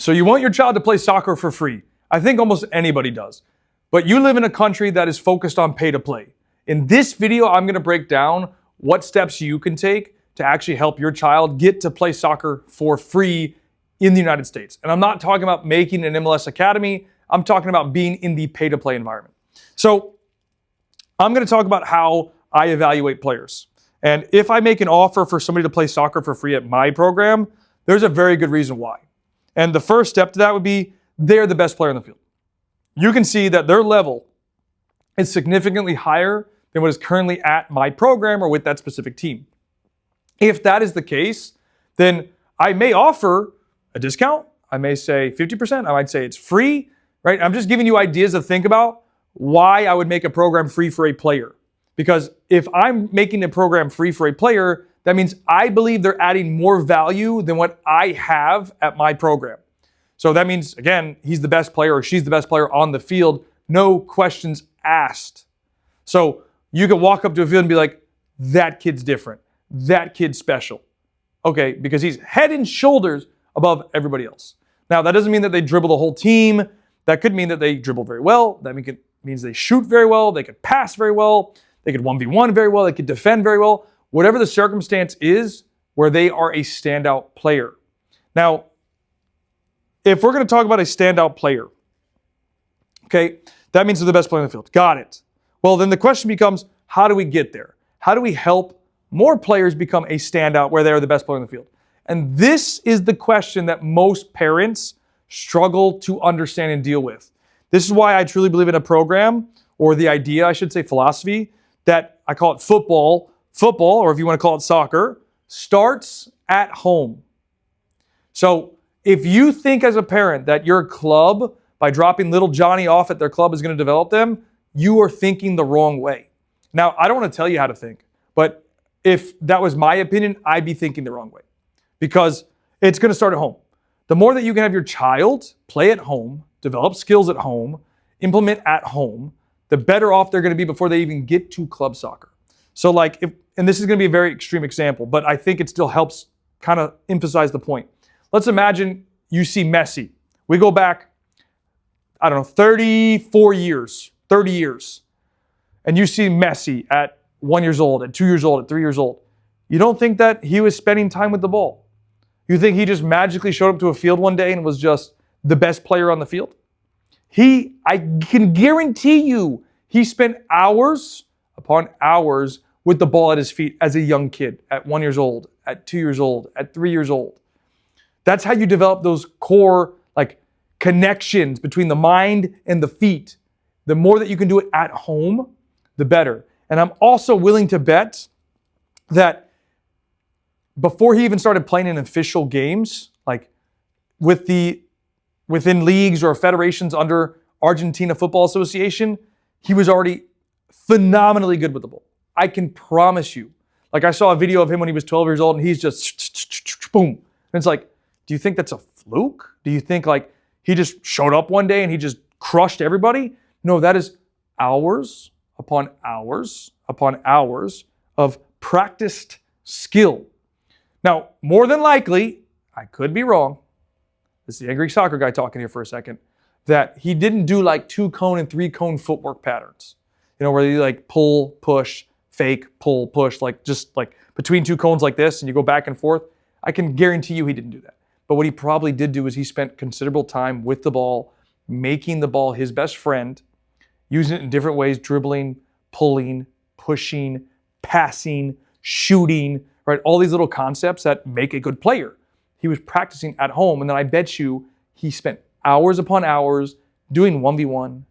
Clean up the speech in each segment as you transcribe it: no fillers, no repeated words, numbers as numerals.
So you want your child to play soccer for free. I think almost anybody does. But you live in a country that is focused on pay to play. In this video, I'm going to break down what steps you can take to actually help your child get to play soccer for free in the United States. And I'm not talking about making an MLS academy. I'm talking about being in the pay to play environment. So I'm going to talk about how I evaluate players. And if I make an offer for somebody to play soccer for free at my program, there's a very good reason why. And the first step to that would be they're the best player on the field. You can see that their level is significantly higher than what is currently at my program or with that specific team. If that is the case, then I may offer a discount. I may say 50%. I might say it's free, right? I'm just giving you ideas to think about why I would make a program free for a player. Because if I'm making a program free for a player, that means I believe they're adding more value than what I have at my program. So that means, again, he's the best player or she's the best player on the field. No questions asked. So you can walk up to a field and be like, that kid's different. That kid's special. Okay, because he's head and shoulders above everybody else. Now, that doesn't mean that they dribble the whole team. That could mean that they dribble very well. That means they shoot very well. They could pass very well. They could 1v1 very well. They could defend very well. Whatever the circumstance is where they are a standout player. Now, if we're going to talk about a standout player, okay, that means they're the best player on the field. Got it. Well, then the question becomes, how do we get there? How do we help more players become a standout where they're the best player on the field? And this is the question that most parents struggle to understand and deal with. This is why I truly believe in a program, or the idea, I should say, philosophy, that I call it football, or if you want to call it soccer, starts at home. So if you think as a parent that your club, by dropping little Johnny off at their club, is going to develop them, you are thinking the wrong way. Now, I don't want to tell you how to think, but if that was my opinion, I'd be thinking the wrong way, because it's going to start at home. The more that you can have your child play at home, develop skills at home, implement at home, the better off they're going to be before they even get to club soccer. So like, and this is going to be a very extreme example, but I think it still helps kind of emphasize the point. Let's imagine you see Messi. We go back, 34 years, 30 years, and you see Messi at 1 year old, at 2 years old, at 3 years old. You don't think that he was spending time with the ball? You think he just magically showed up to a field one day and was just the best player on the field? I can guarantee you, he spent hours upon hours with the ball at his feet as a young kid, at 1 year old, at 2 years old, at 3 years old. That's how you develop those core connections between the mind and the feet. The more that you can do it at home, the better. And I'm also willing to bet that before he even started playing in official games, within leagues or federations under Argentina Football Association, he was already phenomenally good with the ball. I can promise you. I saw a video of him when he was 12 years old, and he's just boom. And it's like, do you think that's a fluke? Do you think he just showed up one day and he just crushed everybody? No, that is hours upon hours upon hours of practiced skill. Now, more than likely, I could be wrong. This is the angry soccer guy talking here for a second, that he didn't do 2-cone and 3-cone footwork patterns. Where you pull, push, fake, pull, push, between 2 cones like this, and you go back and forth. I can guarantee you he didn't do that. But what he probably did do is he spent considerable time with the ball, making the ball his best friend, using it in different ways, dribbling, pulling, pushing, passing, shooting, right? All these little concepts that make a good player. He was practicing at home, and then I bet you he spent hours upon hours doing 1v1,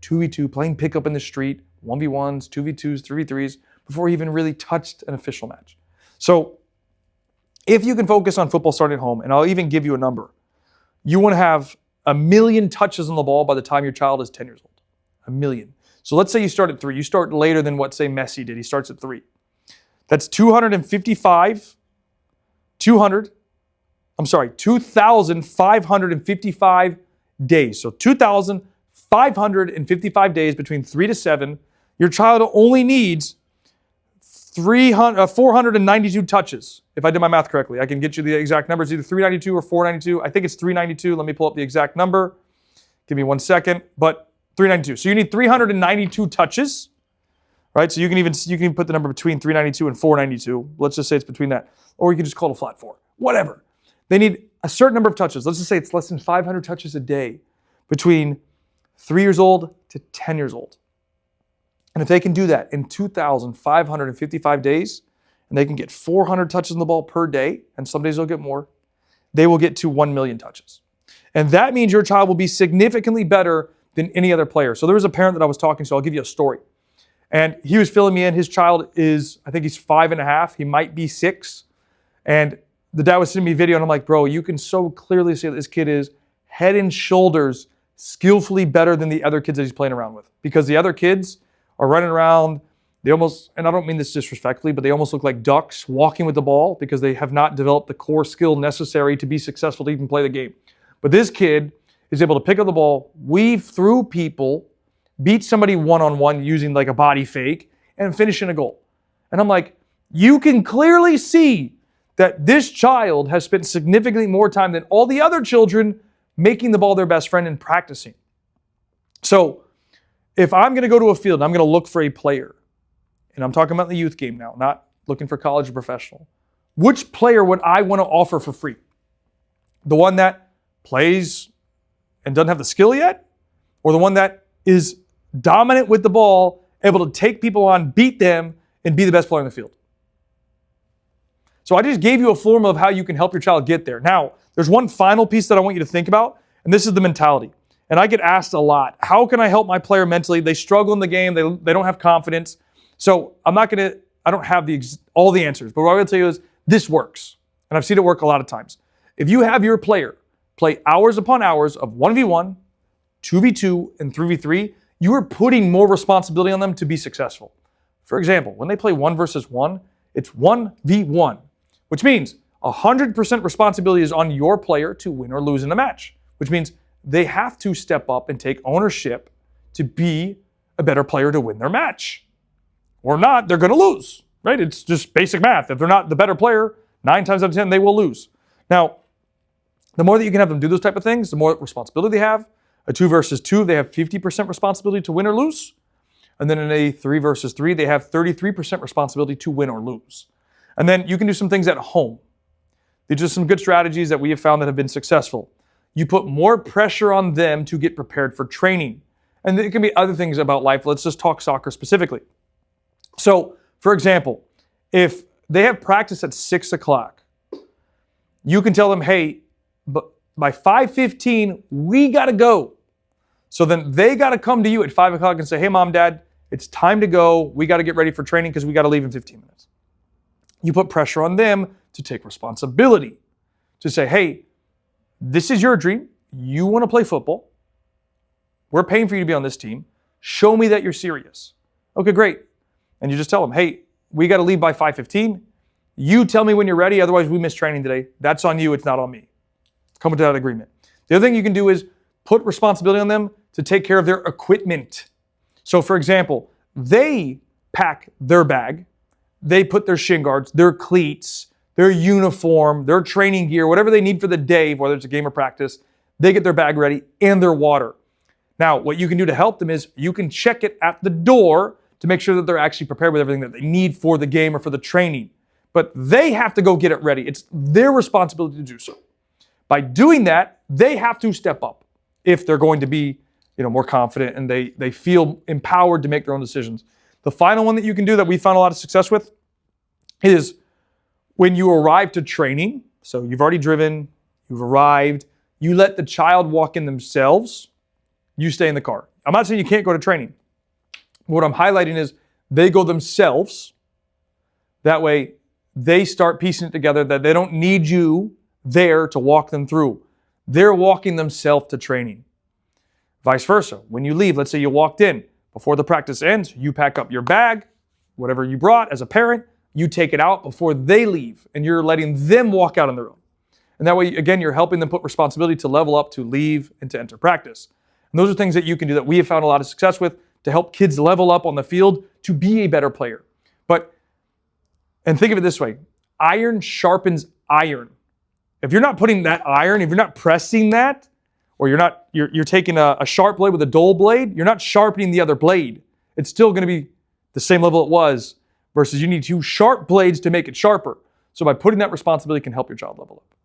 2v2, playing pickup in the street, 1v1s, 2v2s, 3v3s, before he even really touched an official match. So if you can focus on football starting at home, and I'll even give you a number, you want to have 1 million touches on the ball by the time your child is 10 years old. 1 million. So let's say you start at 3. You start later than what, say, Messi did. He starts at 3. That's 2,555 days. So 2,555 days between 3 to 7. Your child only needs 492 touches, if I did my math correctly. I can get you the exact number. It's either 392 or 492. I think it's 392. Let me pull up the exact number. Give me 1 second. But 392. So you need 392 touches, right? So you can even put the number between 392 and 492. Let's just say it's between that. Or you can just call it a flat 4. Whatever. They need a certain number of touches. Let's just say it's less than 500 touches a day between 3 years old to 10 years old. And if they can do that in 2,555 days, and they can get 400 touches on the ball per day, and some days they'll get more, they will get to 1 million touches. And that means your child will be significantly better than any other player. So there was a parent that I was talking to, I'll give you a story. And he was filling me in. His child is, I think he's 5.5. He might be 6. And the dad was sending me a video, and I'm like, bro, you can so clearly see that this kid is head and shoulders skillfully better than the other kids that he's playing around with. Because the other kids are running around, they almost, and I don't mean this disrespectfully, but they almost look like ducks walking with the ball because they have not developed the core skill necessary to be successful to even play the game. But this kid is able to pick up the ball, weave through people, beat somebody one-on-one using like a body fake, and finish in a goal. And I'm like, you can clearly see that this child has spent significantly more time than all the other children making the ball their best friend and practicing. So if I'm going to go to a field and I'm going to look for a player, and I'm talking about the youth game now, not looking for college or professional, which player would I want to offer for free? The one that plays and doesn't have the skill yet? Or the one that is dominant with the ball, able to take people on, beat them, and be the best player in the field? So I just gave you a formula of how you can help your child get there. Now, there's one final piece that I want you to think about, and this is the mentality. And I get asked a lot, how can I help my player mentally? They struggle in the game. They don't have confidence. So I don't have all the answers. But what I will tell you is this works. And I've seen it work a lot of times. If you have your player play hours upon hours of 1v1, 2v2, and 3v3, you are putting more responsibility on them to be successful. For example, when they play 1 versus 1, it's 1v1, which means 100% responsibility is on your player to win or lose in the match, which means they have to step up and take ownership to be a better player to win their match. Or not, they're going to lose, right? It's just basic math. If they're not the better player, 9 times out of 10, they will lose. Now, the more that you can have them do those type of things, the more responsibility they have. A 2 versus 2, they have 50% responsibility to win or lose. And then in a 3 versus 3, they have 33% responsibility to win or lose. And then you can do some things at home. These are some good strategies that we have found that have been successful. You put more pressure on them to get prepared for training. And it can be other things about life. Let's just talk soccer specifically. So, for example, if they have practice at 6 o'clock, you can tell them, hey, but by 5:15, we got to go. So then they got to come to you at 5 o'clock and say, hey, Mom, Dad, it's time to go. We got to get ready for training because we got to leave in 15 minutes. You put pressure on them to take responsibility, to say, hey, this is your dream. You want to play football. We're paying for you to be on this team. Show me that you're serious. Okay, great. And you just tell them, hey, we got to leave by 5:15. You tell me when you're ready. Otherwise, we miss training today. That's on you. It's not on me. Come to that agreement. The other thing you can do is put responsibility on them to take care of their equipment. So, for example, they pack their bag. They put their shin guards, their cleats, their uniform, their training gear, whatever they need for the day, whether it's a game or practice, they get their bag ready and their water. Now, what you can do to help them is you can check it at the door to make sure that they're actually prepared with everything that they need for the game or for the training. But they have to go get it ready. It's their responsibility to do so. By doing that, they have to step up if they're going to be, more confident and they feel empowered to make their own decisions. The final one that you can do that we found a lot of success with is when you arrive to training, so you've already driven, you've arrived, you let the child walk in themselves, you stay in the car. I'm not saying you can't go to training. What I'm highlighting is they go themselves. That way, they start piecing it together that they don't need you there to walk them through. They're walking themselves to training. Vice versa. When you leave, let's say you walked in. Before the practice ends, you pack up your bag, whatever you brought as a parent, you take it out before they leave, and you're letting them walk out on their own. And that way, again, you're helping them put responsibility to level up, to leave, and to enter practice. And those are things that you can do that we have found a lot of success with to help kids level up on the field to be a better player. But And think of it this way. Iron sharpens iron. If you're not putting that iron, if you're not pressing that, or you're taking a sharp blade with a dull blade, you're not sharpening the other blade. It's still going to be the same level it was, versus you need two sharp blades to make it sharper. So by putting that responsibility can help your job level up.